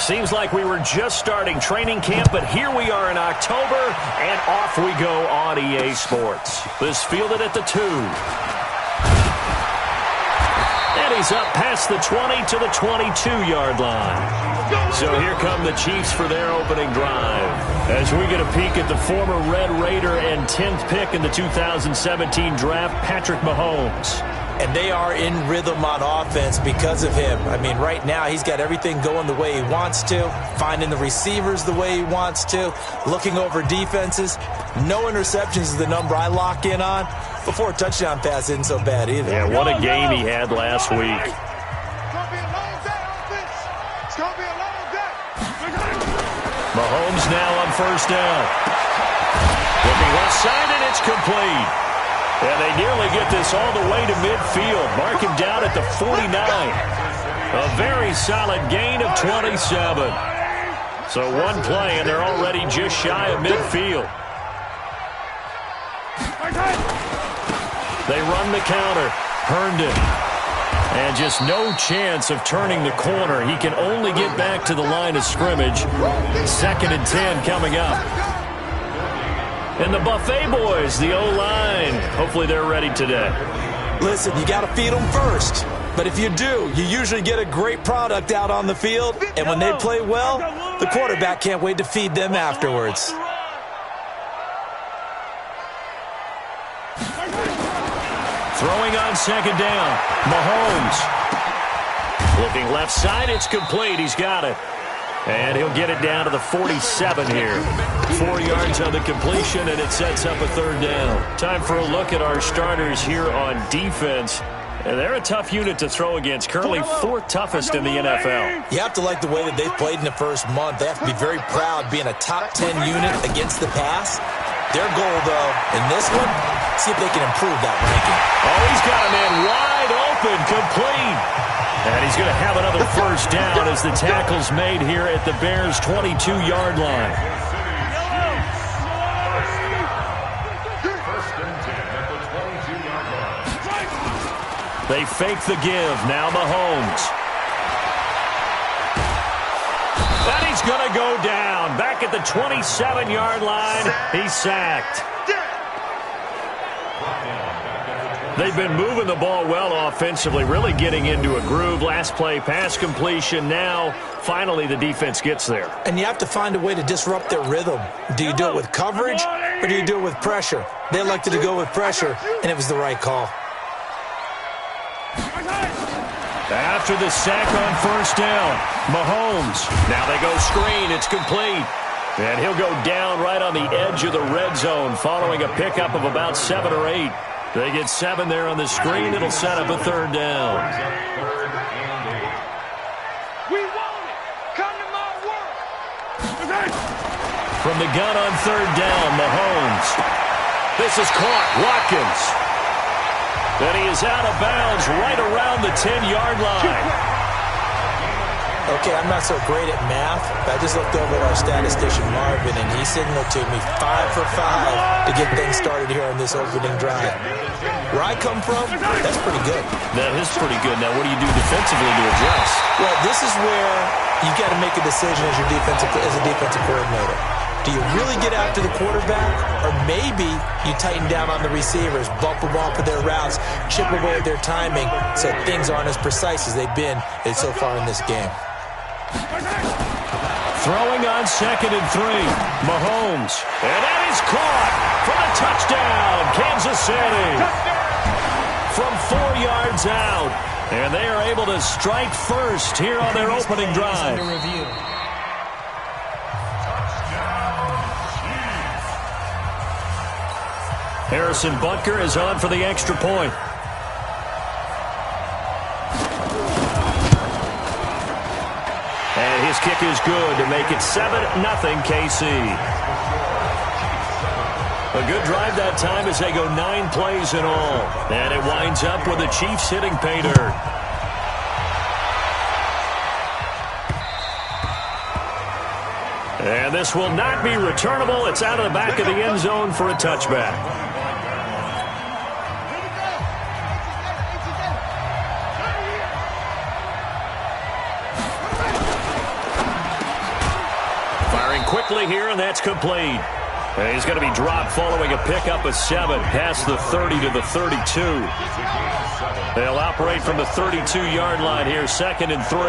Seems like we were just starting training camp, but here we are in October, and off we go on EA Sports. This fielded at the 2. And he's up past the 20 to the 22-yard line. So here come the Chiefs for their opening drive. As we get a peek at the former Red Raider and 10th pick in the 2017 draft, Patrick Mahomes. And they are in rhythm on offense because of him. I mean, right now he's got everything going the way he wants to, finding the receivers the way he wants to, looking over defenses. No interceptions is the number I lock in on. Before a touchdown pass isn't so bad either. Yeah, what a game he had last week. Mahomes now on first down. Looking left side, and it's complete. And they nearly get this all the way to midfield. Mark him down at the 49. A very solid gain of 27. So one play, and they're already just shy of midfield. They run the counter. Herndon. And just no chance of turning the corner. He can only get back to the line of scrimmage. 2nd and 10 coming up. And the Buffet boys, the O-line, hopefully they're ready today. Listen, you got to feed them first. But if you do, you usually get a great product out on the field. And when they play well, the quarterback can't wait to feed them afterwards. Throwing on 2nd down, Mahomes. Looking left side, it's complete. He's got it. And he'll get it down to the 47 here. 4 yards on the completion, and it sets up a 3rd down. Time for a look at our starters here on defense. And they're a tough unit to throw against, currently 4th toughest in the NFL. You have to like the way that they've played in the first month. They have to be very proud being a top 10 unit against the pass. Their goal, though, in this one, see if they can improve that ranking. Oh, he's got a man wide open, complete. And he's going to have another first down as the tackle's made here at the Bears' 22-yard line. They fake the give. Now Mahomes. And he's going to go down. Back at the 27-yard line. He's sacked. They've been moving the ball well offensively, really getting into a groove. Last play, pass completion. Now, finally, the defense gets there. And you have to find a way to disrupt their rhythm. Do you do it with coverage, or do you do it with pressure? They elected to go with pressure, and it was the right call. After the sack on first down, Mahomes. Now they go screen. It's complete. And he'll go down right on the edge of the red zone following a pickup of about 7 or 8. They get 7 there on the screen. It'll set up a 3rd down. We want it. Come to my work. From the gun on 3rd down, Mahomes. This is caught. Watkins. And he is out of bounds right around the 10-yard line. Okay, I'm not so great at math, but I just looked over at our statistician, Marvin, and he signaled to me 5 for 5 to get things started here on this opening drive. Where I come from, that's pretty good. That is pretty good. Now, what do you do defensively to adjust? Well, this is where you got to make a decision as a defensive coordinator. Do you really get after the quarterback, or maybe you tighten down on the receivers, bump them off of their routes, chip away at their timing, so things aren't as precise as they've been so far in this game. Throwing on 2nd and 3, Mahomes. And that is caught for a touchdown, Kansas City. From 4 yards out. And they are able to strike first here on their opening drive. Harrison Butker is on for the extra point. And his kick is good to make it 7-0 KC. A good drive that time as they go 9 plays in all. And it winds up with the Chiefs hitting pay dirt. And this will not be returnable. It's out of the back of the end zone for a touchback. quickly here, and that's complete. And he's going to be dropped following a pickup of 7 past the 30 to the 32. They'll operate from the 32-yard line here, 2nd and 3.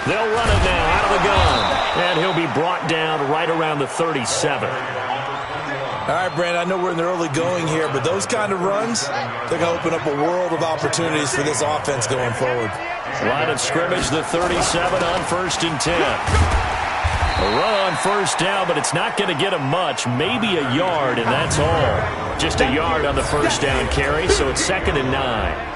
They'll run it now out of the gun, and he'll be brought down right around the 37. All right, Brandon, I know we're in the early going here, but those kind of runs, they're going to open up a world of opportunities for this offense going forward. Line of scrimmage, the 37 on 1st and 10. A run on 1st down, but it's not going to get him much. Maybe a yard, and that's all. Just a yard on the 1st down carry, so it's 2nd and 9.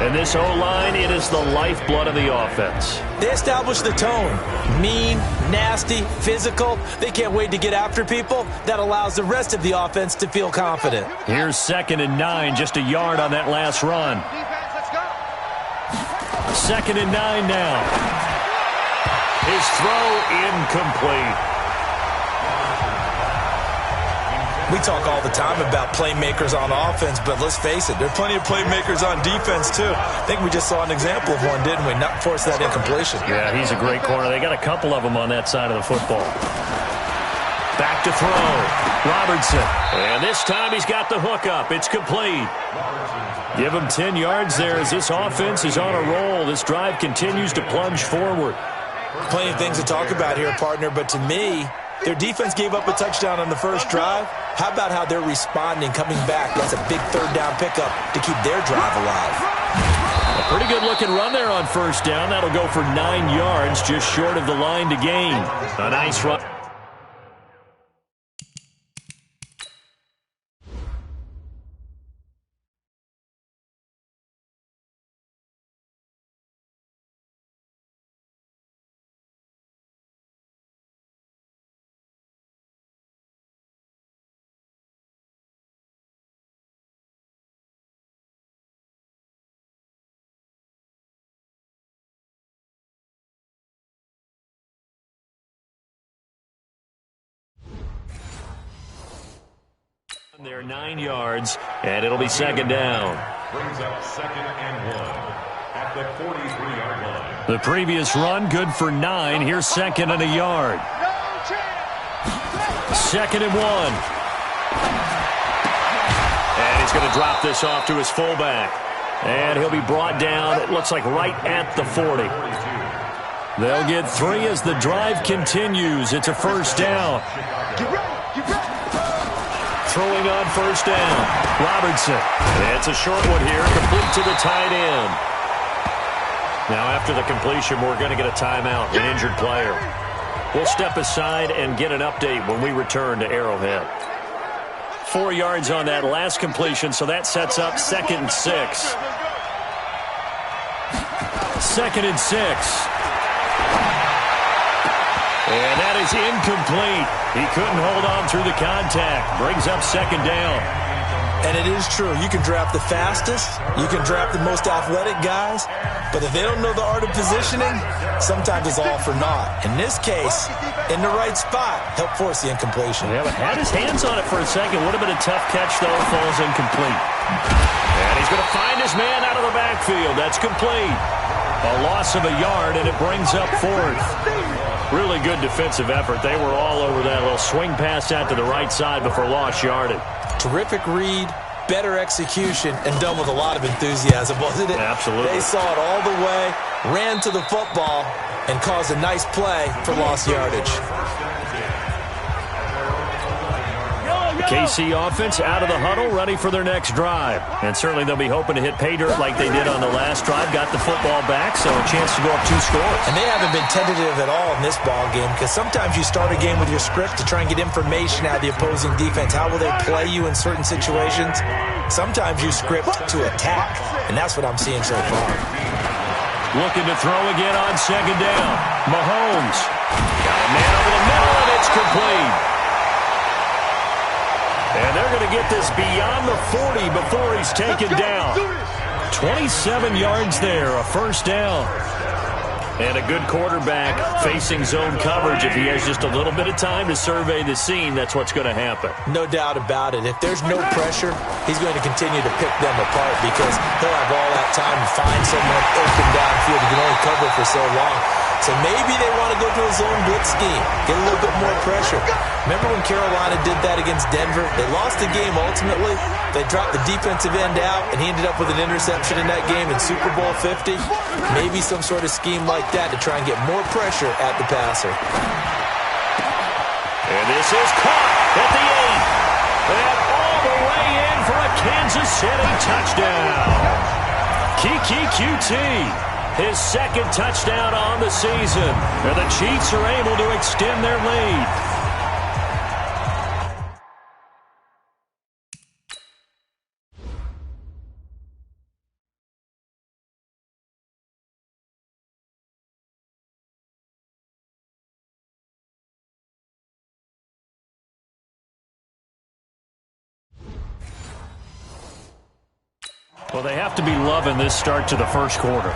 And this O-line, it is the lifeblood of the offense. They establish the tone. Mean, nasty, physical. They can't wait to get after people. That allows the rest of the offense to feel confident. Here's 2nd and 9, just a yard on that last run. 2nd and 9 now. His throw incomplete. We talk all the time about playmakers on offense, but let's face it, there are plenty of playmakers on defense, too. I think we just saw an example of one, didn't we? Not force that incompletion. Yeah, he's a great corner. They got a couple of them on that side of the football. Back to throw. Robertson. And this time he's got the hook up. It's complete. Give him 10 yards there as this offense is on a roll. This drive continues to plunge forward. Plenty of things to talk about here, partner, but to me, their defense gave up a touchdown on the first drive. How about how they're responding, coming back? That's a big 3rd down pickup to keep their drive alive. A pretty good-looking run there on 1st down. That'll go for 9 yards, just short of the line to gain. A nice run. They're 9 yards, and it'll be 2nd down. Brings up 2nd and 1 at the 43-yard line. The previous run, good for 9. Here's 2nd and a yard. 2nd and 1. And he's going to drop this off to his fullback. And he'll be brought down, it looks like right at the 40. They'll get 3 as the drive continues. It's a 1st down. Throwing on 1st down. Robertson. It's a short one here, complete to the tight end. Now after the completion, we're going to get a timeout, an injured player. We'll step aside and get an update when we return to Arrowhead. 4 yards on that last completion, so that sets up 2nd and 6. 2nd and 6. And that is incomplete. He couldn't hold on through the contact. Brings up 2nd down. And it is true. You can draft the fastest. You can draft the most athletic guys. But if they don't know the art of positioning, sometimes it's all for naught. In this case, in the right spot, help force the incompletion. Yeah, but had his hands on it for a second. Would have been a tough catch, though. Falls incomplete. And he's going to find his man out of the backfield. That's complete. A loss of a yard, and it brings up 4th. Really good defensive effort. They were all over that little swing pass out to the right side before lost yardage. Terrific read, better execution, and done with a lot of enthusiasm, wasn't it? Absolutely. They saw it all the way, ran to the football, and caused a nice play for lost yardage. KC offense out of the huddle, ready for their next drive. And certainly they'll be hoping to hit pay dirt like they did on the last drive. Got the football back, so a chance to go up 2 scores. And they haven't been tentative at all in this ball game, because sometimes you start a game with your script to try and get information out of the opposing defense. How will they play you in certain situations? Sometimes you script to attack, and that's what I'm seeing so far. Looking to throw again on 2nd down. Mahomes. Got a man over the middle, and it's complete. And they're going to get this beyond the 40 before he's taken down. 27 yards there, a 1st down. And a good quarterback facing zone coverage. If he has just a little bit of time to survey the scene, that's what's going to happen. No doubt about it. If there's no pressure, he's going to continue to pick them apart because he'll have all that time to find someone open downfield. He can only cover for so long. So maybe they want to go to a zone blitz scheme, get a little bit more pressure. Remember when Carolina did that against Denver? They lost the game ultimately. They dropped the defensive end out, and he ended up with an interception in that game in Super Bowl 50. Maybe some sort of scheme like that to try and get more pressure at the passer. And this is caught at the 8. And all the way in for a Kansas City touchdown. Kiki QT. His second touchdown on the season. And the Chiefs are able to extend their lead. Well, they have to be loving this start to the first quarter.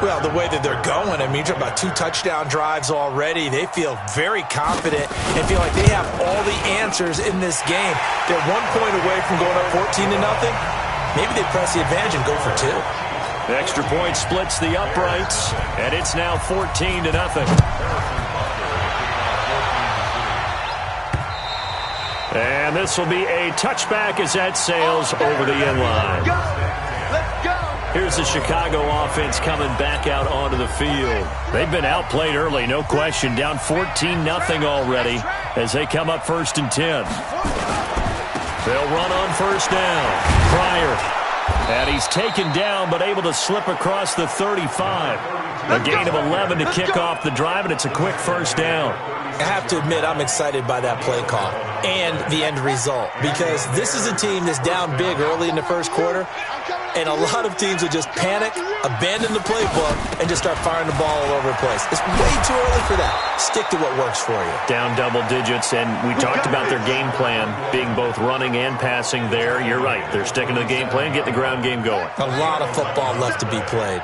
Well, the way that they're going, I mean, you're talking about 2 touchdown drives already. They feel very confident and feel like they have all the answers in this game. They're 1 point away from going up 14-0. Maybe they press the advantage and go for 2. The extra point splits the uprights, and it's now 14-0. And this will be a touchback as that sails over the end line. Here's the Chicago offense coming back out onto the field. They've been outplayed early, no question. Down 14-0 already as they come up 1st and 10. They'll run on first down. Pryor. And he's taken down but able to slip across the 35. A gain of 11 to kick off the drive, and it's a quick first down. I have to admit, I'm excited by that play call and the end result, because this is a team that's down big early in the first quarter, and a lot of teams will just panic, abandon the playbook, and just start firing the ball all over the place. It's way too early for that. Stick to what works for you. Down double digits, and we talked about their game plan being both running and passing there. You're right. They're sticking to the game plan, getting the ground game going. A lot of football left to be played.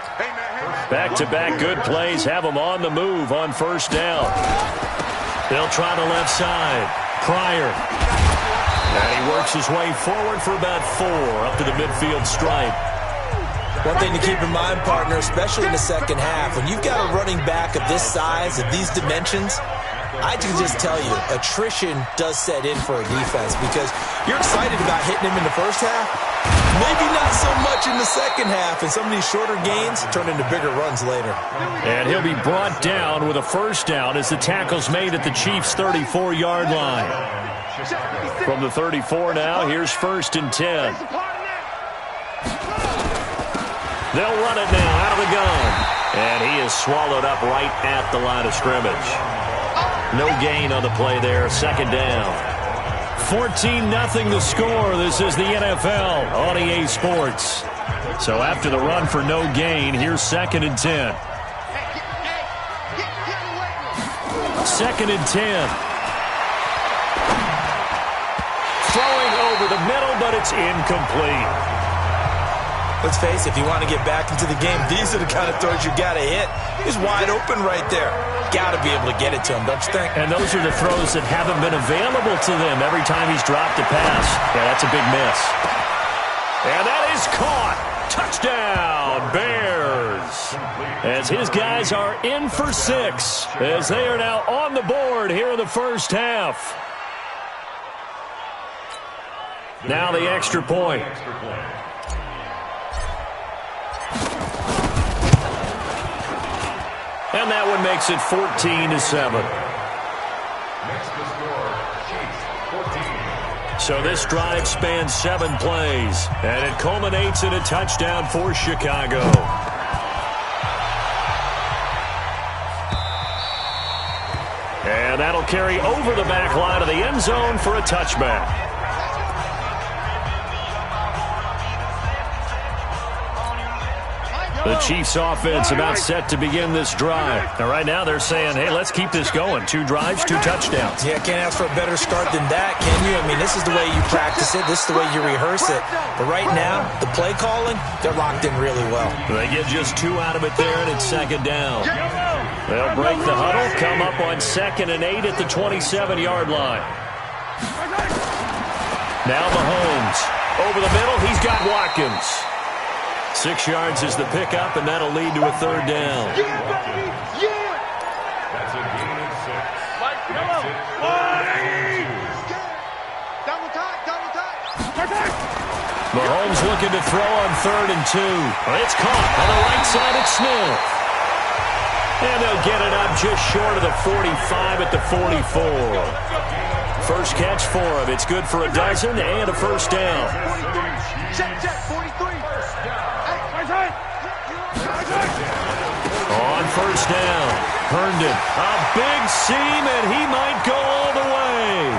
Back-to-back good plays have them on the move on first down. They'll try the left side. Pryor. And he works his way forward for about 4 up to the midfield stripe. One thing to keep in mind, partner, especially in the second half, when you've got a running back of this size, of these dimensions, I can just tell you, attrition does set in for a defense, because you're excited about hitting him in the first half, maybe not so much in the second half, and some of these shorter gains turn into bigger runs later. And he'll be brought down with a first down as the tackle's made at the Chiefs' 34-yard line. From the 34 now, here's 1st and 10. They'll run it now out of the gun. And he is swallowed up right at the line of scrimmage. No gain on the play there, 2nd down. 14-0 the score. This is the NFL on EA Sports. So after the run for no gain, here's 2nd and 10. 2nd and 10. Throwing over the middle, but it's incomplete. Let's face it, if you want to get back into the game, these are the kind of throws you got to hit. He's wide open right there. Got to be able to get it to him, don't you think? And those are the throws that haven't been available to them every time he's dropped a pass. Yeah, that's a big miss. And that is caught. Touchdown, Bears. As his guys are in for 6, as they are now on the board here in the first half. Now the extra point. And that one makes it 14-7. So this drive spans 7 plays, and it culminates in a touchdown for Chicago. And that'll carry over the back line of the end zone for a touchback. The Chiefs offense about set to begin this drive. Now, right now they're saying, hey, let's keep this going. 2 drives, 2 touchdowns. Yeah, can't ask for a better start than that, can you? I mean, this is the way you practice it. This is the way you rehearse it. But right now, the play calling, they're locked in really well. They get just 2 out of it there, and it's 2nd down. They'll break the huddle, come up on 2nd and 8 at the 27-yard line. Now Mahomes. Over the middle, he's got Watkins. 6 yards is the pickup, and that'll lead to a 3rd down. Mahomes looking to throw on 3rd and 2. It's caught on the right side at Smith. And they'll get it up just short of the 45 at the 44. First catch for him. It's good for a dozen and a first down. Check, 43. On first down, Herndon, a big seam, and he might go all the way.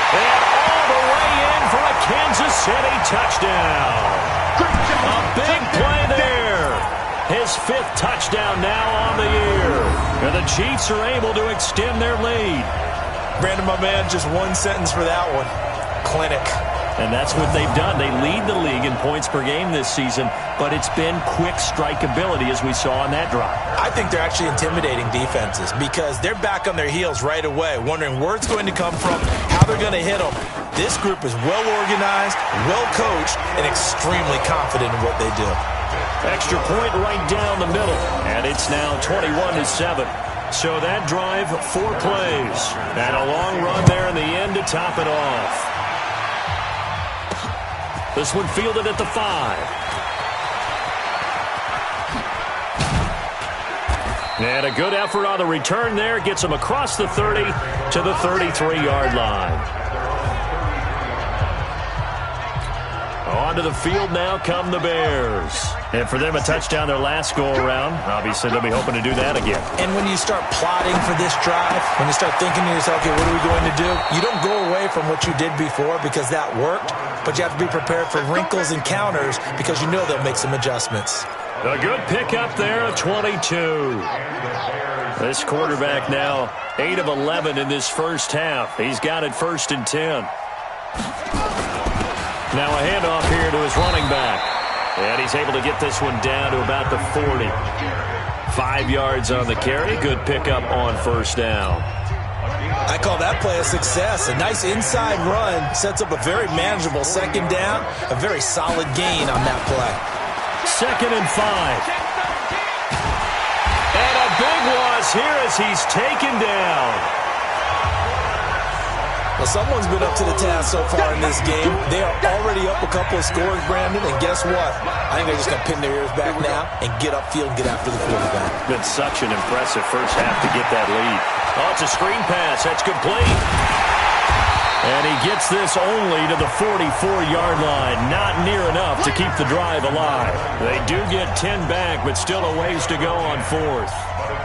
And all the way in for a Kansas City touchdown. A big play there. His 5th touchdown now on the year. And the Chiefs are able to extend their lead. Brandon, my man, just one sentence for that one. Clinic. And that's what they've done. They lead the league in points per game this season, but it's been quick strikeability as we saw on that drive. I think they're actually intimidating defenses because they're back on their heels right away, wondering where it's going to come from, how they're going to hit them. This group is well organized, well coached, and extremely confident in what they do. Extra point right down the middle, and it's now 21-7. So that drive, 4 plays, and a long run there in the end to top it off. This one fielded at the 5. And a good effort on the return there. Gets him across the 30 to the 33-yard line. Onto the field now come the Bears. And for them, a touchdown their last go-around. Obviously, they'll be hoping to do that again. And when you start plotting for this drive, when you start thinking to yourself, okay, what are we going to do? You don't go away from what you did before because that worked, but you have to be prepared for wrinkles and counters because you know they'll make some adjustments. A good pickup there, 22. This quarterback now 8 of 11 in this first half. He's got it 1st and 10. Now a handoff here to his running back. And he's able to get this one down to about the 40. 5 yards on the carry. Good pickup on first down. I call that play a success. A nice inside run sets up a very manageable second down. A very solid gain on that play. 2nd and 5. And a big loss here as he's taken down. Well, someone's been up to the task so far in this game. They are already up a couple of scores, Brandon, and guess what? I think they're just going to pin their ears back now and get upfield and get after the quarterback. Been such an impressive first half to get that lead. Oh, it's a screen pass. That's complete. And he gets this only to the 44-yard line. Not near enough to keep the drive alive. They do get 10 back, but still a ways to go on 4th.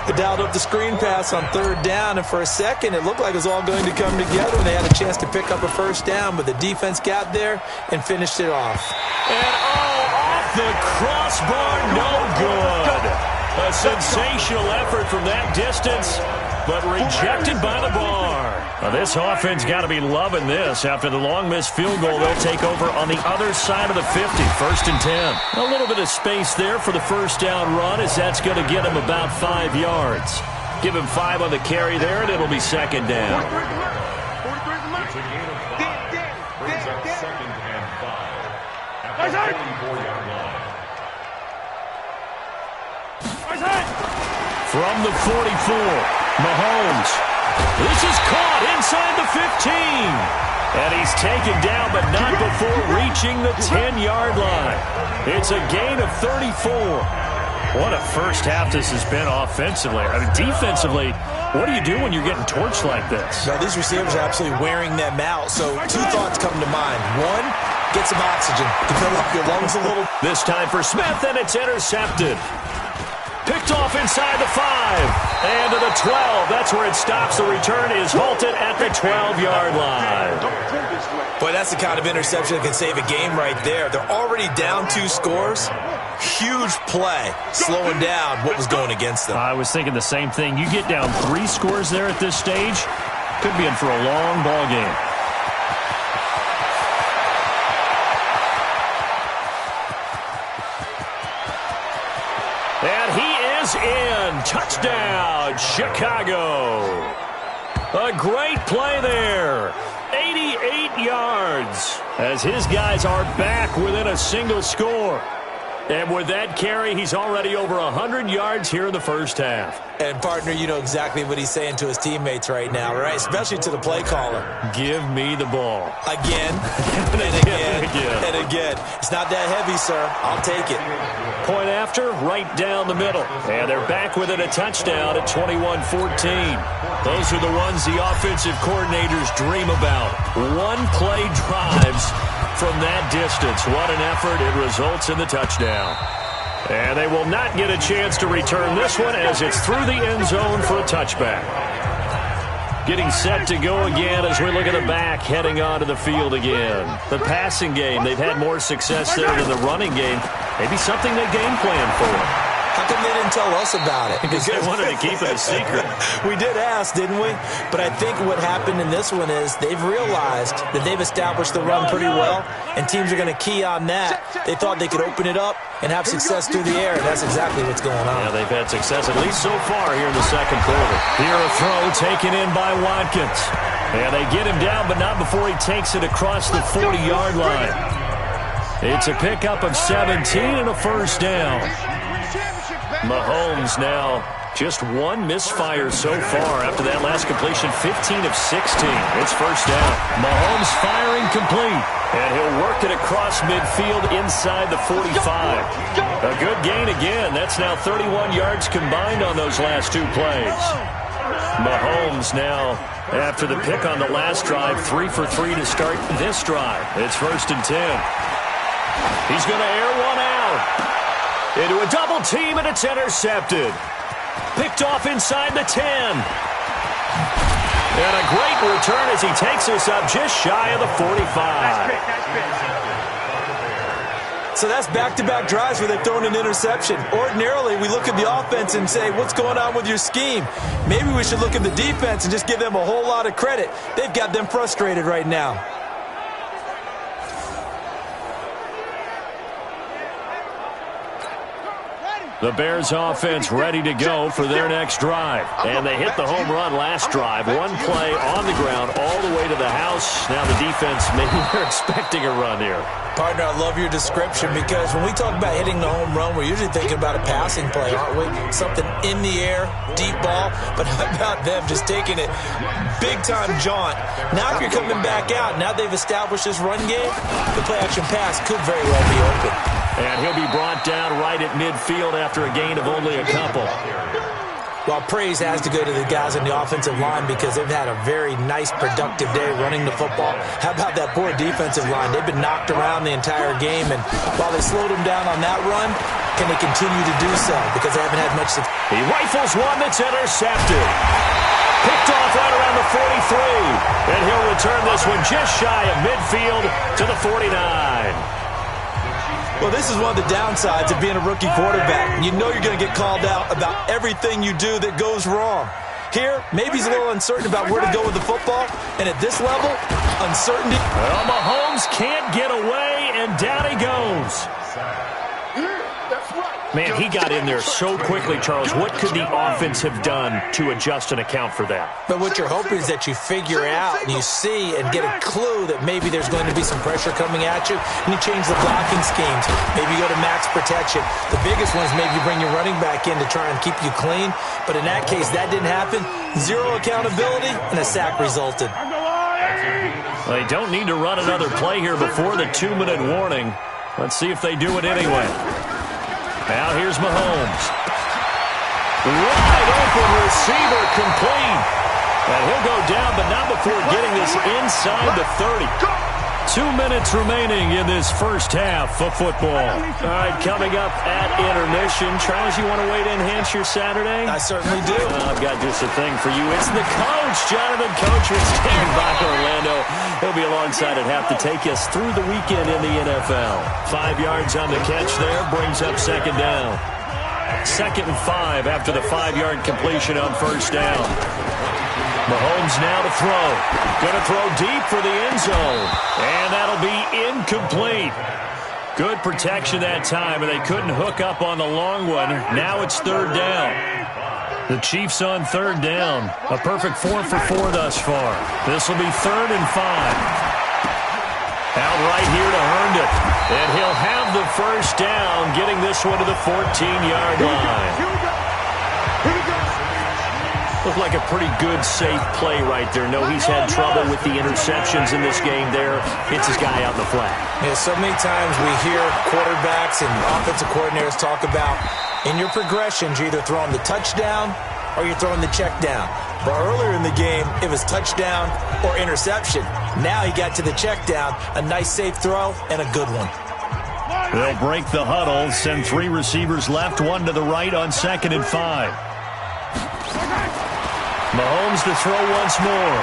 They dialed up the screen pass on 3rd down, and for a second, it looked like it was all going to come together, and they had a chance to pick up a first down, but the defense got there and finished it off. And off the crossbar, no good. A sensational effort from that distance, but rejected by the bar. Now, this offense got to be loving this. After the long missed field goal, they'll take over on the other side of the 50, 1st and 10. A little bit of space there for the first down run, as that's going to get him about 5 yards. Give him 5 on the carry there, and it'll be 2nd down. It's a gain of 5. Brings up 2nd and 5. At the 44-yard line. From the 44, Mahomes. This is caught inside the 15. And he's taken down, but not before reaching the 10-yard line. It's a gain of 34. What a first half this has been offensively. I mean, defensively, what do you do when you're getting torched like this? Now, these receivers are absolutely wearing them out. So 2 thoughts come to mind. 1, get some oxygen to fill up your lungs a little. This time for Smith, and it's intercepted. Picked off inside the 5. And to the 12. That's where it stops. The return is halted at the 12-yard line. Boy, that's the kind of interception that can save a game right there. They're already down 2 scores. Huge play, slowing down what was going against them. I was thinking the same thing. You get down 3 scores there at this stage, could be in for a long ball game. And he is in. Touchdown, Chicago. A great play there. 88 yards as his guys are back within a single score. And with that carry, he's already over 100 yards here in the first half. And, partner, you know exactly what he's saying to his teammates right now, right? Especially to the play caller. Give me the ball. Again, and again, and again. It's not that heavy, sir. I'll take it. Point after, right down the middle. And they're back within a touchdown at 21-14. Those are the ones the offensive coordinators dream about. One-play drives from that distance. What an effort. It results in the touchdown. And they will not get a chance to return this one as it's through the end zone for a touchback. Getting set to go again as we look at the back, heading onto the field again. The passing game, they've had more success there than the running game. Maybe something they game plan for. How come they didn't tell us about it? Because they wanted to keep it a secret. We did ask, didn't we? But I think what happened in this one is they've realized that they've established the run pretty well, and teams are going to key on that. They thought they could open it up and have success through the air, and that's exactly what's going on. Yeah, they've had success at least so far here in the second quarter. Here a throw taken in by Watkins. And they get him down, but not before he takes it across the 40-yard line. It's a pickup of 17 and a first down. Mahomes now just one misfire so far after that last completion, 15 of 16. It's first down. Mahomes firing complete, and he'll work it across midfield inside the 45. A good gain again. That's now 31 yards combined on those last two plays. Mahomes now, after the pick on the last drive, 3 for 3 to start this drive. It's first and 10. He's going to air one out. Into a double team, and it's intercepted. Picked off inside the 10. And a great return as he takes us up just shy of the 45. So that's back-to-back drives where they've thrown an interception. Ordinarily, we look at the offense and say, what's going on with your scheme? Maybe we should look at the defense and just give them a whole lot of credit. They've got them frustrated right now. The Bears offense ready to go for their next drive. And they hit the home run last drive. One play on the ground all the way to the house. Now the defense, maybe they're expecting a run here. Partner, I love your description because when we talk about hitting the home run, we're usually thinking about a passing play, aren't we? Something in the air, deep ball. But how about them just taking it big-time jaunt? Now if you're coming back out, now they've established this run game, the play-action pass could very well be open. And he'll be brought down right at midfield after a gain of only a couple. Well, praise has to go to the guys on the offensive line because they've had a very nice, productive day running the football. How about that poor defensive line? They've been knocked around the entire game, and while they slowed them down on that run, can they continue to do so? Because they haven't had much success. He rifles one that's intercepted. Picked off right around the 43. And he'll return this one just shy of midfield to the 49. Well, this is one of the downsides of being a rookie quarterback. You know you're going to get called out about everything you do that goes wrong. Here, maybe he's a little uncertain about where to go with the football. And at this level, uncertainty. Well, Mahomes can't get away, and down he goes. Man, he got in there so quickly, Charles. What could the offense have done to adjust and account for that? But what you're hoping is that you figure out and you see and get a clue that maybe there's going to be some pressure coming at you, and you change the blocking schemes. Maybe you go to max protection. The biggest one is maybe you bring your running back in to try and keep you clean. But in that case, that didn't happen. Zero accountability, and a sack resulted. Well, they don't need to run another play here before the 2-minute warning. Let's see if they do it anyway. Now here's Mahomes. Wide open receiver complete. And he'll go down, but not before getting this inside the 30. 2 minutes remaining in this first half of football. All right, coming up at intermission. Charles, you want to wait to enhance your Saturday? I certainly do. I've got just a thing for you. It's the coach, Jonathan Coachman, standing by Orlando. He'll be alongside at half to take us through the weekend in the NFL. 5 yards on the catch there, brings up second down. 2nd and 5 after the 5-yard completion on first down. Mahomes now to throw. Going to throw deep for the end zone. And that'll be incomplete. Good protection that time, and they couldn't hook up on the long one. Now it's 3rd down. The Chiefs on 3rd down. A perfect 4 for 4 thus far. This will be 3rd and 5. Out right here to Herndon. And he'll have the first down, getting this one to the 14-yard line. Looked like a pretty good, safe play right there. No, he's had trouble with the interceptions in this game there. Hits his guy out in the flat. Yeah, so many times we hear quarterbacks and offensive coordinators talk about in your progressions, you're either throwing the touchdown or you're throwing the check down. But earlier in the game, it was touchdown or interception. Now he got to the check down, a nice safe throw, and a good one. They'll break the huddle, send 3 receivers left, 1 to the right on 2nd and 5. Mahomes to throw once more.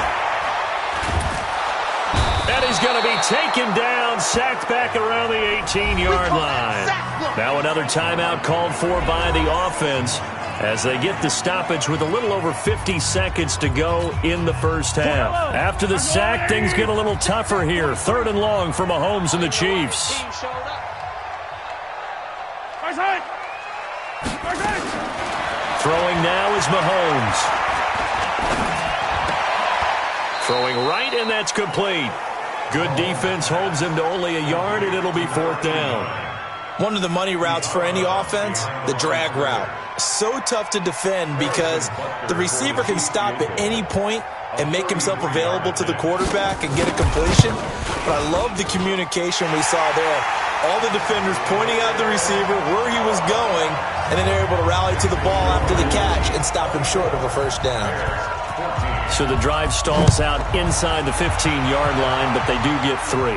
And he's going to be taken down, sacked back around the 18-yard line. Now another timeout called for by the offense as they get the stoppage with a little over 50 seconds to go in the first half. After the sack, things get a little tougher here. 3rd and long for Mahomes and the Chiefs. Throwing now is Mahomes. Throwing right, and that's complete. Good defense holds him to only a yard, and it'll be 4th down. One of the money routes for any offense, the drag route. So tough to defend because the receiver can stop at any point and make himself available to the quarterback and get a completion. But I love the communication we saw there. All the defenders pointing out the receiver, where he was going, and then they're able to rally to the ball after the catch and stop him short of a first down. So the drive stalls out inside the 15-yard line, but they do get 3.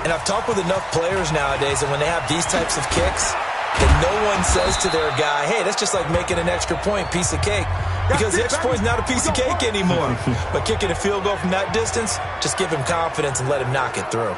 And I've talked with enough players nowadays that when they have these types of kicks, that no one says to their guy, hey, that's just like making an extra point, piece of cake. Because the extra point is not a piece of cake anymore. But kicking a field goal from that distance, just give him confidence and let him knock it through.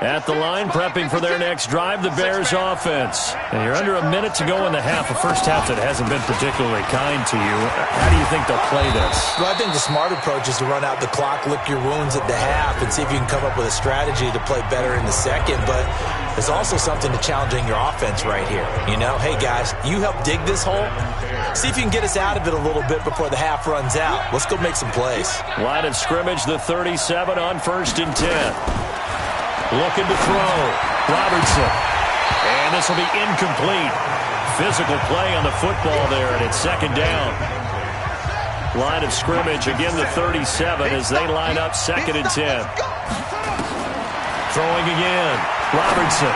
At the line, prepping for their next drive, the Bears offense. And you're under a minute to go in the half, a first half that hasn't been particularly kind to you. How do you think they'll play this? Well, I think the smart approach is to run out the clock, lick your wounds at the half, and see if you can come up with a strategy to play better in the second. But there's also something to challenging your offense right here. You know, hey, guys, you help dig this hole. See if you can get us out of it a little bit before the half runs out. Let's go make some plays. Line of scrimmage, the 37 on 1st and 10. Looking to throw. Robertson. And this will be incomplete. Physical play on the football there, and it's 2nd down. Line of scrimmage, again the 37 as they line up 2nd and 10. Throwing again. Robertson.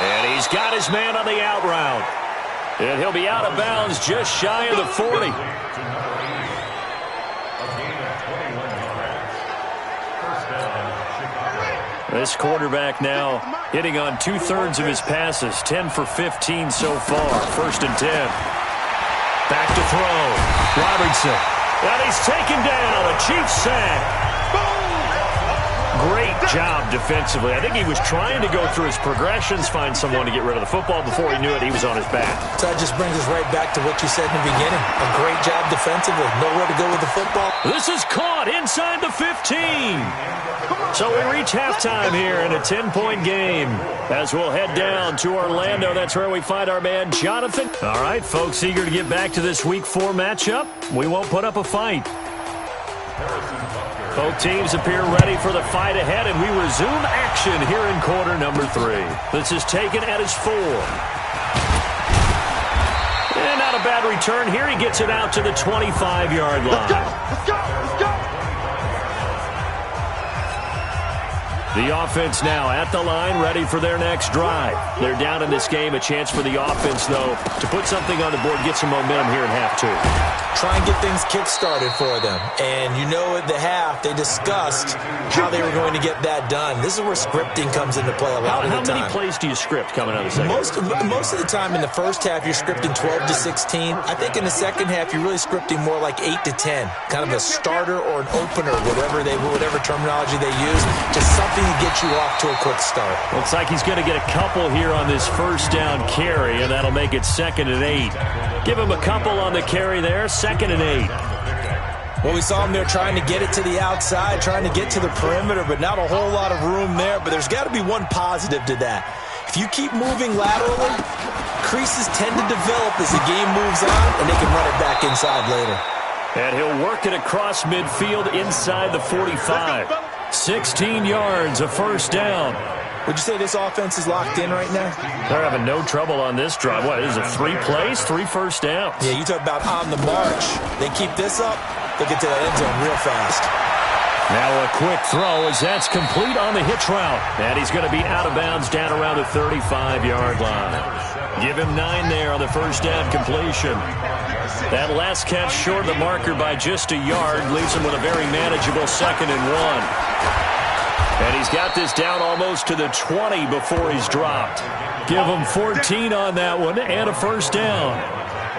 And he's got his man on the out route. And he'll be out of bounds just shy of the 40. This quarterback now hitting on 2/3 of his passes, 10 for 15 so far. 1st and 10. Back to throw. Robertson. And he's taken down. A Chiefs sack. Great job defensively. I think he was trying to go through his progressions, find someone to get rid of the football. Before he knew it, he was on his back. So that just brings us right back to what you said in the beginning. A great job defensively. Nowhere to go with the football. This is caught inside the 15. So we reach halftime here in a 10-point game. As we'll head down to Orlando, that's where we find our man Jonathan. All right, folks, eager to get back to this Week 4 matchup. We won't put up a fight. Both teams appear ready for the fight ahead, and we resume action here in quarter number 3. This is taken at his 4. And not a bad return here. He gets it out to the 25-yard line. Let's go! The offense now at the line, ready for their next drive. They're down in this game. A chance for the offense, though, to put something on the board, get some momentum here in half 2. Try and get things kick-started for them. And you know at the half, they discussed how they were going to get that done. This is where scripting comes into play a lot of the time. How many plays do you script coming out of the second? Most of the time in the first half, you're scripting 12 to 16. I think in the second half, you're really scripting more like 8 to 10. Kind of a starter or an opener, whatever terminology they use. Just something to get you off to a quick start. Looks like he's going to get a couple here on this first down carry, and that'll make it 2nd and 8. Give him a couple on the carry there, 2nd and 8. Well, we saw him there trying to get it to the outside, trying to get to the perimeter, but not a whole lot of room there. But there's got to be one positive to that. If you keep moving laterally, creases tend to develop as the game moves on, and they can run it back inside later. And he'll work it across midfield inside the 45. 16 yards, a first down. Would you say this offense is locked in right now? They're having no trouble on this drive. What is it, 3 plays, 3 first downs? Yeah, you talk about on the march. They keep this up, they'll get to that end zone real fast. Now a quick throw as that's complete on the hitch route. And he's going to be out of bounds down around the 35-yard line. Give him 9 there on the first down completion. That last catch short of the marker by just a yard leaves him with a very manageable 2nd and 1. And he's got this down almost to the 20 before he's dropped. Give him 14 on that one and a first down.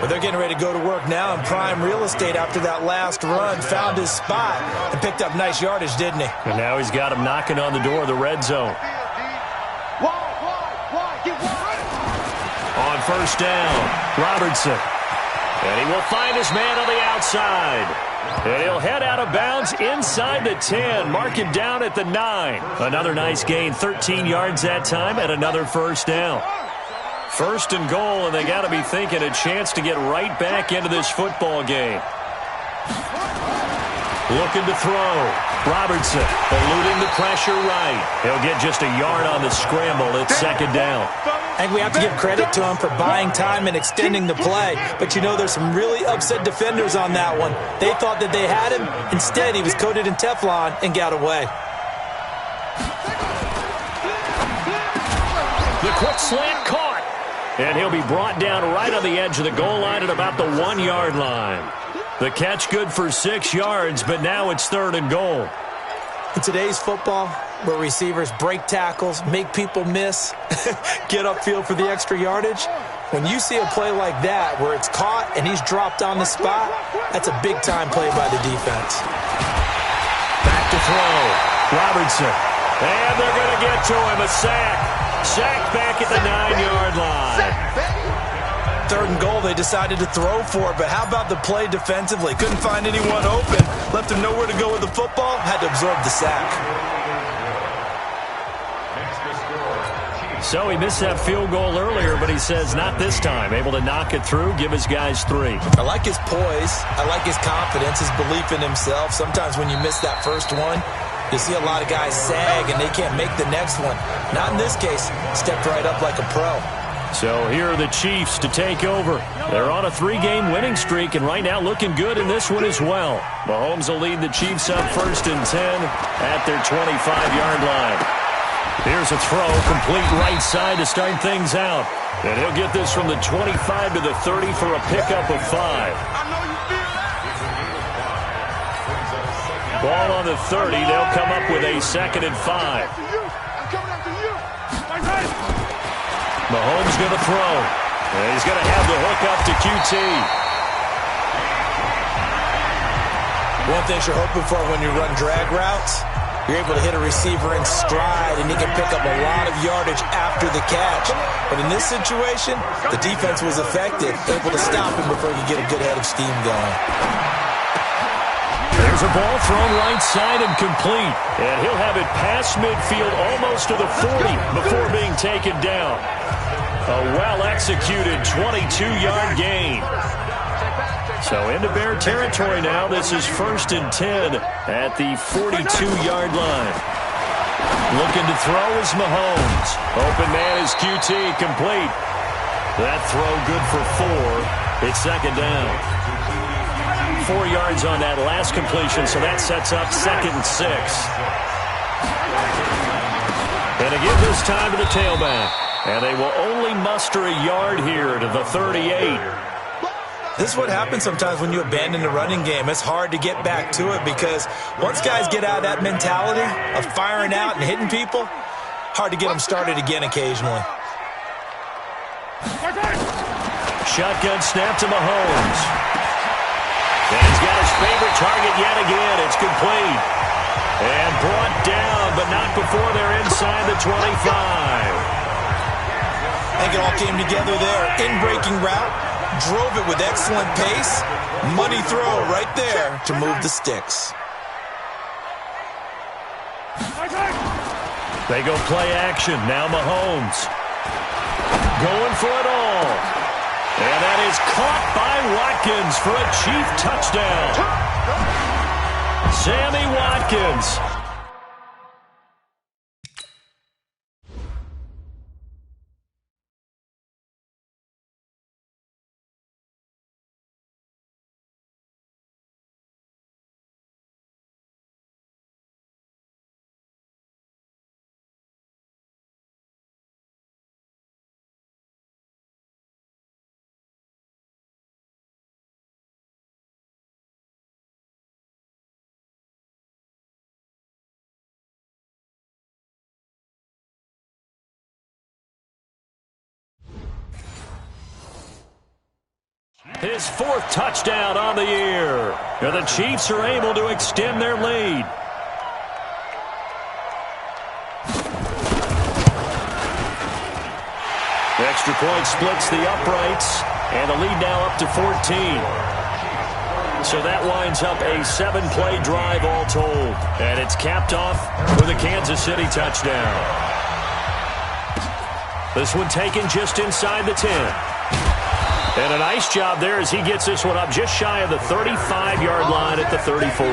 But they're getting ready to go to work now in prime real estate after that last run. Found his spot and picked up nice yardage, didn't he? And now he's got him knocking on the door of the red zone. On first down, Robertson. And he will find his man on the outside. And he'll head out of bounds inside the 10. Mark him down at the 9. Another nice gain, 13 yards that time, and another first down. First and goal, and they got to be thinking a chance to get right back into this football game. Looking to throw. Robertson eluding the pressure right. He'll get just a yard on the scramble. It's 2nd down. I think we have to give credit to him for buying time and extending the play. But, you know, there's some really upset defenders on that one. They thought that they had him. Instead, he was coated in Teflon and got away. The quick slant caught. And he'll be brought down right on the edge of the goal line at about the 1-yard line. The catch good for 6 yards, but now it's 3rd and goal. In today's football, where receivers break tackles, make people miss, get upfield for the extra yardage, when you see a play like that where it's caught and he's dropped on the spot, that's a big-time play by the defense. Back to throw. Robertson. And they're going to get to him. A sack. Sacked back at the 9-yard line. 3rd and goal, they decided to throw for it, but how about the play defensively? Couldn't find anyone open, left him nowhere to go with the football, had to absorb the sack. So he missed that field goal earlier, but he says not this time. Able to knock it through, give his guys 3. I like his poise. I like his confidence, his belief in himself. Sometimes when you miss that first one, you see a lot of guys sag and they can't make the next one. Not in this case. Stepped right up like a pro. So here are the Chiefs to take over. They're on a 3-game winning streak and right now looking good in this one as well. Mahomes will lead the Chiefs up 1st and 10 at their 25-yard line. Here's a throw, complete right side to start things out. And he'll get this from the 25 to the 30 for a pickup of 5. Ball on the 30. They'll come up with a 2nd and 5. Mahomes going to throw. And he's going to have the hook up to QT. One thing you're hoping for when you run drag routes, you're able to hit a receiver in stride, and he can pick up a lot of yardage after the catch. But in this situation, the defense was effective, able to stop him before he could get a good head of steam going. There's a ball thrown right side and complete. And he'll have it past midfield almost to the 40 before being taken down. A well-executed 22-yard gain. So into Bear territory now. This is 1st and 10 at the 42-yard line. Looking to throw is Mahomes. Open man is QT, complete. That throw good for 4. It's 2nd down. 4 yards on that last completion, so that sets up 2nd and 6. And again this time to the tailback. And they will only muster a yard here to the 38. This is what happens sometimes when you abandon the running game. It's hard to get back to it because once guys get out of that mentality of firing out and hitting people, hard to get them started again occasionally. Shotgun snap to Mahomes. And he's got his favorite target yet again. It's complete. And brought down, but not before they're inside the 25. I think it all came together there. In-breaking route, drove it with excellent pace. Money throw right there to move the sticks. They go play action. Now Mahomes. Going for it all. And that is caught by Watkins for a Chief touchdown. Sammy Watkins. His 4th touchdown on the year. And the Chiefs are able to extend their lead. The extra point splits the uprights, and the lead now up to 14. So that winds up a 7-play drive all told. And it's capped off with a Kansas City touchdown. This one taken just inside the 10. And a nice job there as he gets this one up just shy of the 35-yard line at the 34.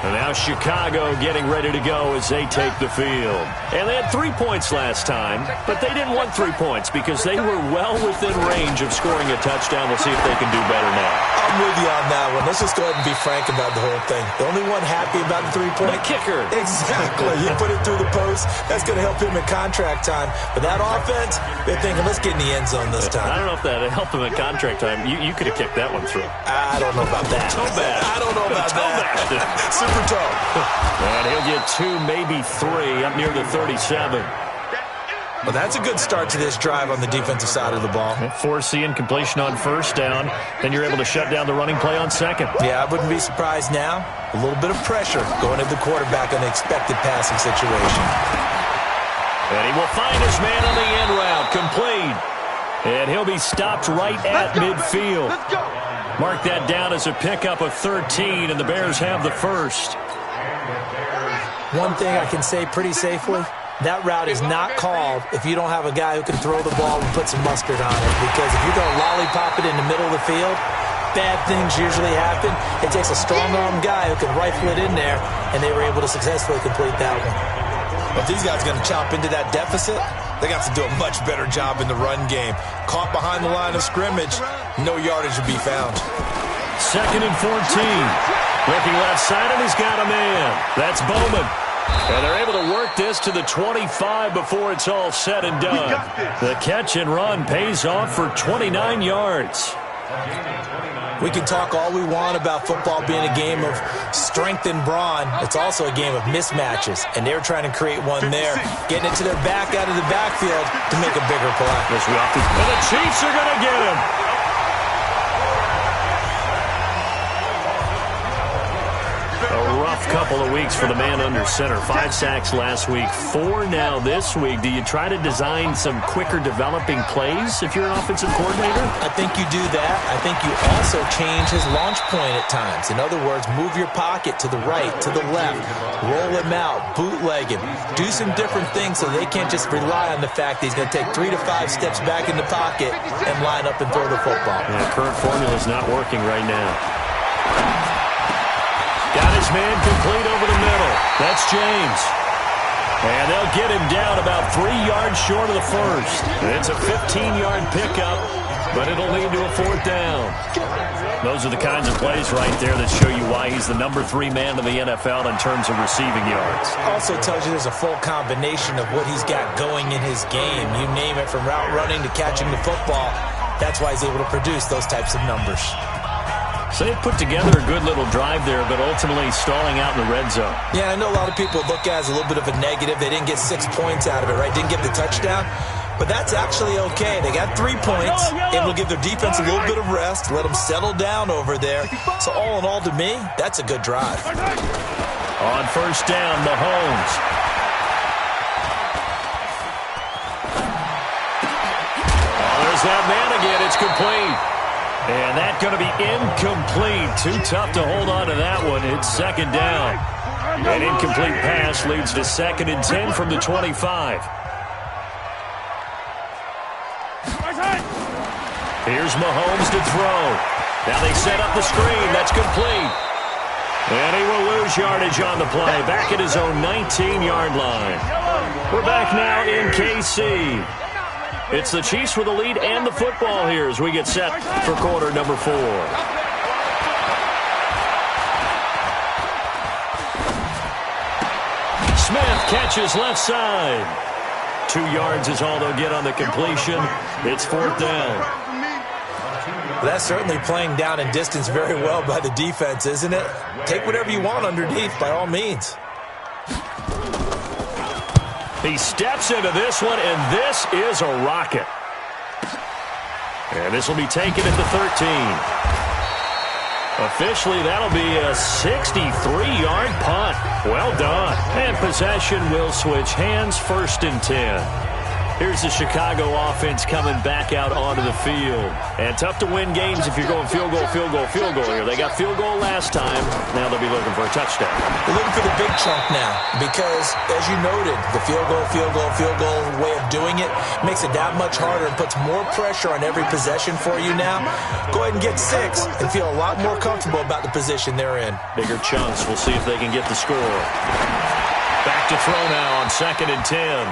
And now Chicago getting ready to go as they take the field. And they had 3 points last time, but they didn't want 3 points because they were well within range of scoring a touchdown. We'll see if they can do better now. I'm with you on that one. Let's just go ahead and be frank about the whole thing. The only one happy about the 3-point. The kicker. Exactly. You put it through the post. That's going to help him in contract time. But that offense, they're thinking, let's get in the end zone this time. I don't know if that helped him in contract time. You could have kicked that one through. I don't know about that. Toe bad. I don't know about that. Super toe. And he'll get 2, maybe 3, up near the 37. Well, that's a good start to this drive on the defensive side of the ball. Force the incompletion on 1st down. Then you're able to shut down the running play on 2nd. Yeah, I wouldn't be surprised now. A little bit of pressure going at the quarterback on the expected passing situation. And he will find his man on the end route, complete. And he'll be stopped right at midfield. Mark that down as a pickup of 13, and the Bears have the 1st. One thing I can say pretty safely, that route is not called if you don't have a guy who can throw the ball and put some mustard on it. Because if you're going to lollipop it in the middle of the field, bad things usually happen. It takes a strong-arm guy who can rifle it in there, and they were able to successfully complete that one. If these guys are going to chomp into that deficit, they got to do a much better job in the run game. Caught behind the line of scrimmage, no yardage to be found. 2nd and 14. Looking left side, and he's got a man. That's Bowman. And they're able to work this to the 25 before it's all said and done. The catch and run pays off for 29 yards. We can talk all we want about football being a game of strength and brawn. It's also a game of mismatches, and they're trying to create one there, getting it to their back out of the backfield to make a bigger play. And the Chiefs are going to get him. A rough couple of weeks for the man under center. 5 sacks last week, 4 now this week. Do you try to design some quicker developing plays if you're an offensive coordinator? I think you do that. I think you also change his launch point at times. In other words, move your pocket to the right, to the left, roll him out, bootleg him, do some different things so they can't just rely on the fact that he's going to take 3 to 5 steps back in the pocket and line up and throw the football. Yeah, current formula is not working right now. Got his man complete over the middle. That's James. And they'll get him down about 3 yards short of the 1st. It's a 15-yard pickup, but it'll lead to a 4th down. Those are the kinds of plays right there that show you why he's the number 3 man in the NFL in terms of receiving yards. Also tells you there's a full combination of what he's got going in his game. You name it, from route running to catching the football. That's why he's able to produce those types of numbers. So they put together a good little drive there, but ultimately stalling out in the red zone. Yeah, I know a lot of people look at it as a little bit of a negative. They didn't get 6 points out of it, right? Didn't get the touchdown. But that's actually okay. They got 3 points, able to give their defense a little bit of rest, let them settle down over there. So all in all, to me, that's a good drive. On 1st down, Mahomes. Oh, there's that man again. It's complete. And that's going to be incomplete. Too tough to hold on to that one. It's 2nd down. An incomplete pass leads to 2nd and 10 from the 25. Here's Mahomes to throw. Now they set up the screen. That's complete. And he will lose yardage on the play. Back at his own 19-yard line. We're back now in KC. It's the Chiefs with the lead and the football here as we get set for quarter number 4. Smith catches left side. 2 yards is all they'll get on the completion. It's 4th down. That's certainly playing down in distance very well by the defense, isn't it? Take whatever you want underneath, by all means. He steps into this one, and this is a rocket. And this will be taken at the 13. Officially, that'll be a 63-yard punt. Well done. And possession will switch hands, 1st and 10. Here's the Chicago offense coming back out onto the field. And tough to win games if you're going field goal, field goal, field goal here. They got field goal last time. Now they'll be looking for a touchdown. They're looking for the big chunk now because, as you noted, the field goal way of doing it makes it that much harder and puts more pressure on every possession for you now. Go ahead and get 6 and feel a lot more comfortable about the position they're in. Bigger chunks. We'll see if they can get the score. Back to throw now on 2nd and 10.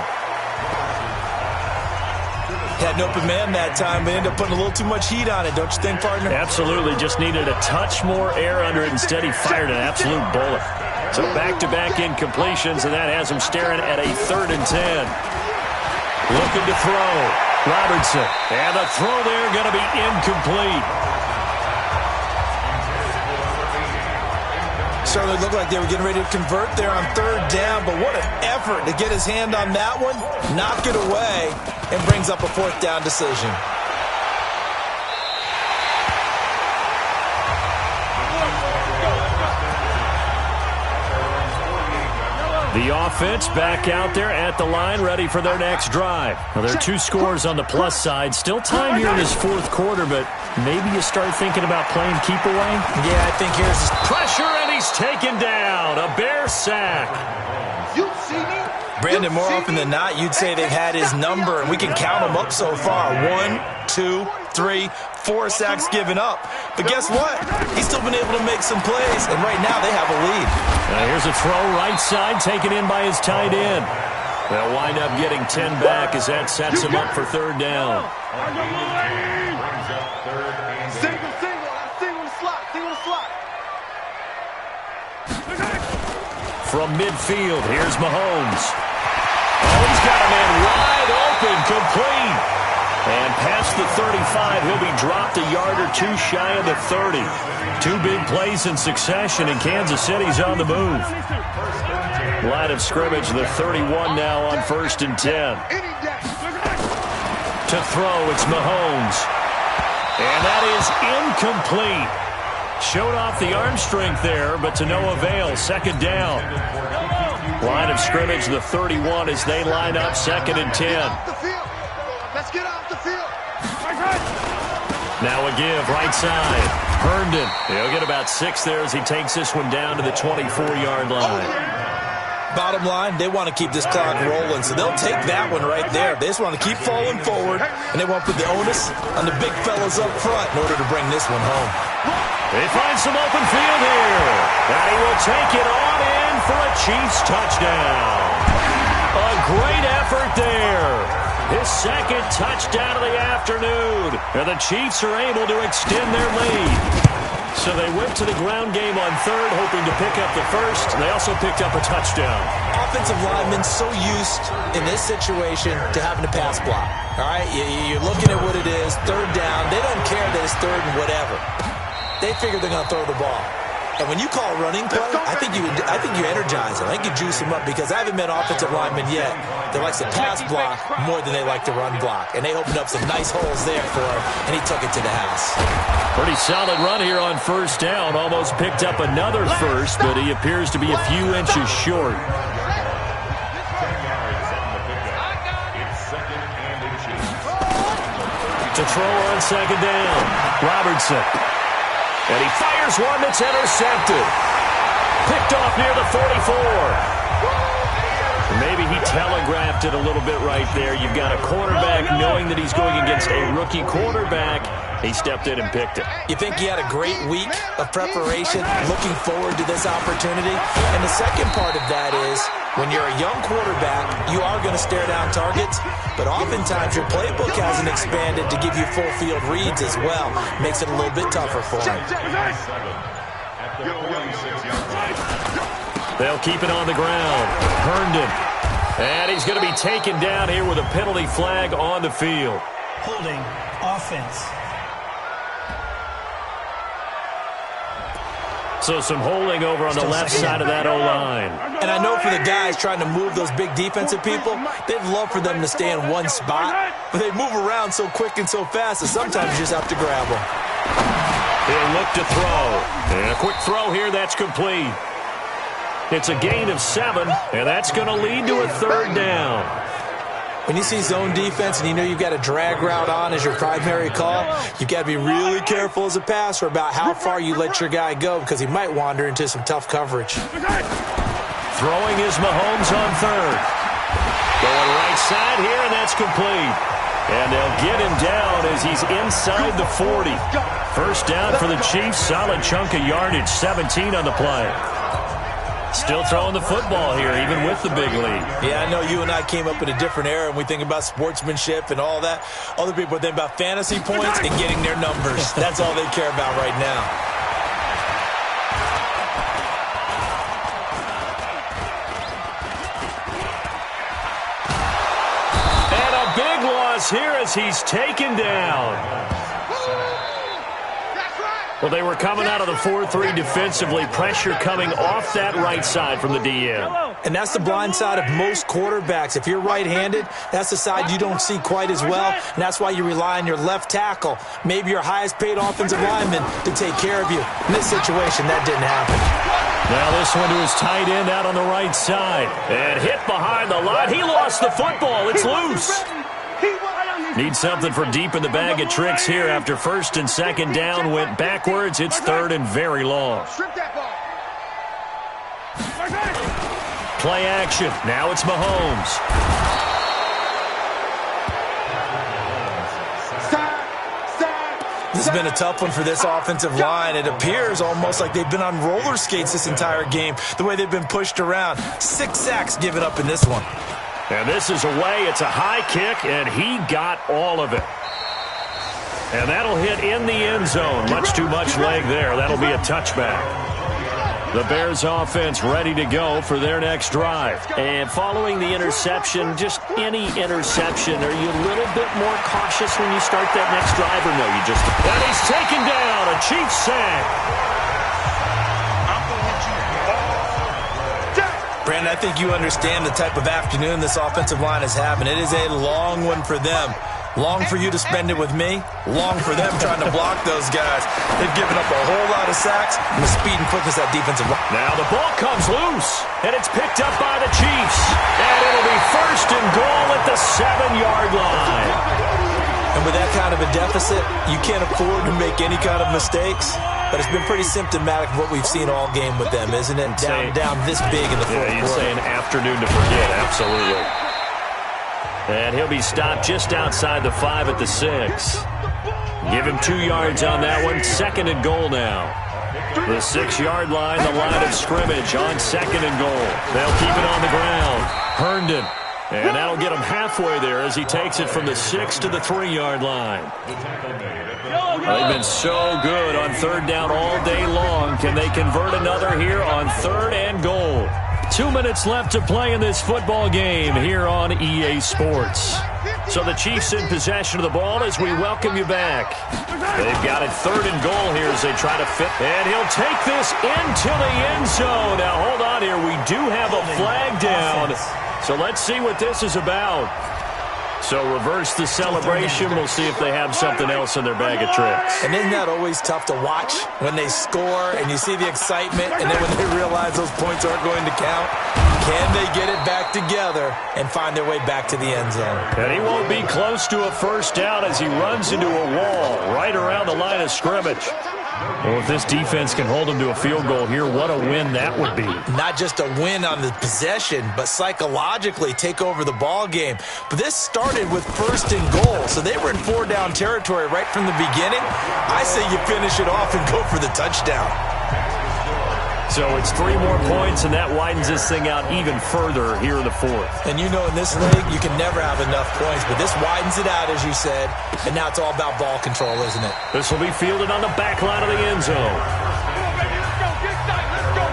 Had an open man that time, but ended up putting a little too much heat on it, don't you think, partner? Absolutely. Just needed a touch more air under it. Instead, he fired an absolute bullet. So back-to-back incompletions, and that has him staring at a 3rd and 10. Looking to throw. Robertson. And the throw there going to be incomplete. Certainly looked like they were getting ready to convert there on 3rd down, but what an effort to get his hand on that one, knock it away, and brings up a 4th down decision. The offense back out there at the line, ready for their next drive. Well, there are 2 scores on the plus side. Still time here in this 4th quarter, but maybe you start thinking about playing keep away? Yeah, I think here's pressure, and he's taken down. A Bear sack. You see me? Brandon, more often than not, you'd say they've had his number, and we can count them up so far. 1, 2, 3, 4 sacks given up. But guess what? He's still been able to make some plays, and right now they have a lead. Here's a throw right side, taken in by his tight end. They'll wind up getting 10 back as that sets him up for 3rd down. Single slot. From midfield, here's Mahomes. Oh, he's got a man wide open, complete. And past the 35, he'll be dropped a yard or 2 shy of the 30. 2 big plays in succession, and Kansas City's on the move. Line of scrimmage, the 31 now on 1st and 10. To throw, it's Mahomes. And that is incomplete. Showed off the arm strength there, but to no avail. 2nd down. Line of scrimmage, the 31 as they line up 2nd and 10. Let's get off the field. Now a give, right side. Herndon. He'll get about 6 there as he takes this one down to the 24-yard line. Bottom line, they want to keep this clock rolling, so they'll take that one right there. They just want to keep falling forward, and they want to put the onus on the big fellas up front in order to bring this one home. They find some open field here. And he will take it on in for a Chiefs touchdown. A great effort there. His 2nd touchdown of the afternoon. And the Chiefs are able to extend their lead. So they went to the ground game on 3rd, hoping to pick up the 1st. They also picked up a touchdown. Offensive linemen so used in this situation to having to pass block. All right, you're looking at what it is, 3rd down. They don't care that it's 3rd and whatever. They figure they're going to throw the ball. And when you call a running play, I think you energize them. I think you juice them up because I haven't met offensive linemen yet that likes to pass block more than they like to run block. And they opened up some nice holes there for him, and he took it to the house. Pretty solid run here on 1st down. Almost picked up another 1st, but he appears to be a few inches short. To throw on 2nd down. Robertson. And he fires one that's intercepted. Picked off near the 44. Maybe he telegraphed it a little bit right there. You've got a quarterback knowing that he's going against a rookie quarterback. He stepped in and picked it. You think he had a great week of preparation, looking forward to this opportunity? And the second part of that is, when you're a young quarterback, you are going to stare down targets, but oftentimes your playbook hasn't expanded to give you full field reads as well. Makes it a little bit tougher for him. They'll keep it on the ground. Herndon. And he's going to be taken down here with a penalty flag on the field. Holding offense. So some holding over on the left side of that O-line. And I know for the guys trying to move those big defensive people, they'd love for them to stay in one spot, but they move around so quick and so fast that sometimes you just have to grab them. He'll look to throw. And a quick throw here, that's complete. It's a gain of 7, and that's going to lead to a third down. When you see zone defense and you know you've got a drag route on as your primary call, you've got to be really careful as a passer about how far you let your guy go because he might wander into some tough coverage. Throwing is Mahomes on third. Going right side here, and that's complete. And they'll get him down as he's inside the 40. First down for the Chiefs. Solid chunk of yardage, 17 on the play. Still throwing the football here, even with the big lead. Yeah, I know you and I came up in a different era, and we think about sportsmanship and all that. Other people think about fantasy points and getting their numbers. That's all they care about right now. And a big loss here as he's taken down. Well, they were coming out of the 4-3 defensively. Pressure coming off that right side from the DN. And that's the blind side of most quarterbacks. If you're right-handed, that's the side you don't see quite as well, and that's why you rely on your left tackle, maybe your highest-paid offensive lineman, to take care of you. In this situation, that didn't happen. Now this one to his tight end out on the right side. And hit behind the line. He lost the football. It's loose. Need something for deep in the bag of tricks here after first and second down went backwards. It's third and very long. Play action. Now it's Mahomes. This has been a tough one for this offensive line. It appears almost like they've been on roller skates this entire game, the way they've been pushed around. 6 sacks given up in this one. And this is away. It's a high kick, and he got all of it. And that'll hit in the end zone. Much too much leg there. That'll be a touchback. The Bears offense ready to go for their next drive. And following the interception, just any interception, are you a little bit more cautious when you start that next drive, or no? You just... And he's taken down. A Chiefs sack. Brandon, I think you understand the type of afternoon this offensive line is having. It is a long one for them. Long for you to spend it with me. Long for them trying to block those guys. They've given up a whole lot of sacks and the speed and quickness of that defensive line. Now the ball comes loose, and it's picked up by the Chiefs. And it'll be first and goal at the 7-yard line. And with that kind of a deficit, you can't afford to make any kind of mistakes. But it's been pretty symptomatic of what we've seen all game with them, isn't it? Down this big in the fourth quarter. Yeah, you'd say an afternoon to forget, absolutely. And he'll be stopped just outside the 5 at the 6. Give him 2 yards on that one. Second and goal now. The 6-yard line, the line of scrimmage on second and goal. They'll keep it on the ground. Herndon. And that'll get him halfway there as he takes it from the 6 to the 3-yard line. They've been so good on third down all day long. Can they convert another here on third and goal? 2 minutes left to play in this football game here on EA Sports. So the Chiefs in possession of the ball as we welcome you back. They've got it third and goal here as they try to fit. And he'll take this into the end zone. Now hold on here. We do have a flag down. So let's see what this is about. So reverse the celebration. We'll see if they have something else in their bag of tricks. And isn't that always tough to watch when they score and you see the excitement, and then when they realize those points aren't going to count? Can they get it back together and find their way back to the end zone? And he won't be close to a first down as he runs into a wall right around the line of scrimmage. Well, if this defense can hold them to a field goal here, what a win that would be. Not just a win on the possession, but psychologically take over the ball game. But this started with 1st and goal, so they were in 4-down territory right from the beginning. I say you finish it off and go for the touchdown. So it's 3 more points, and that widens this thing out even further here in the 4th. And you know in this league, you can never have enough points, but this widens it out, as you said, and now it's all about ball control, isn't it? This will be fielded on the back line of the end zone. Come on, baby, let's go. Get tight. Let's go.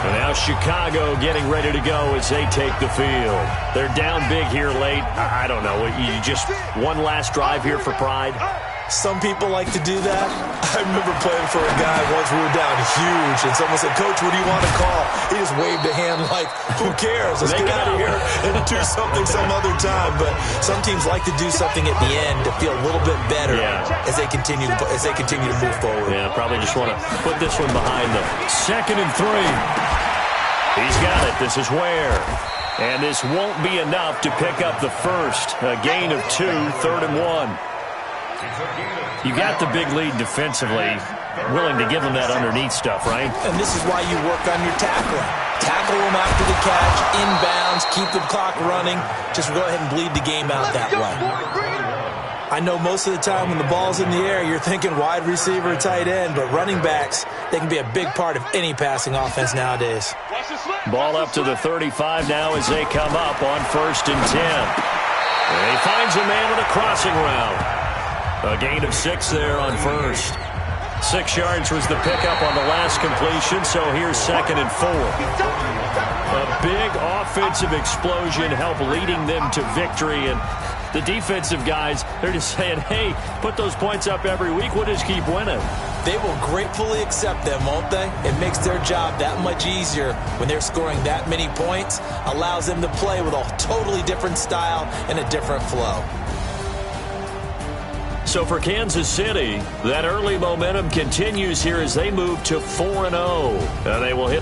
And now Chicago getting ready to go as they take the field. They're down big here late. I don't know. You just one last drive here for pride? Some people like to do that. I remember playing for a guy once we were down huge, and someone said, "Coach, what do you want to call?" He just waved a hand like, "Who cares? Let's get out of here and do something some other time." But some teams like to do something at the end to feel a little bit better as they continue to move forward. Yeah, probably just want to put this one behind them. 2nd and 3. He's got it. This is Ware. And this won't be enough to pick up the first. A gain of 2, 3rd and 1. You got the big lead defensively, willing to give them that underneath stuff, right? And this is why you work on your tackling. Tackle them after the catch, inbounds, keep the clock running. Just go ahead and bleed the game out that way. I know most of the time when the ball's in the air, you're thinking wide receiver, tight end, but running backs, they can be a big part of any passing offense nowadays. Ball up to the 35 now as they come up on 1st and 10. And he finds a man on a crossing route. A gain of 6 there on 1st. 6 yards was the pickup on the last completion, so here's 2nd and 4. A big offensive explosion helped leading them to victory, and the defensive guys, they're just saying, hey, put those points up every week, we'll just keep winning. They will gratefully accept them, won't they? It makes their job that much easier when they're scoring that many points, allows them to play with a totally different style and a different flow. So for Kansas City, that early momentum continues here as they move to 4-0. They will hit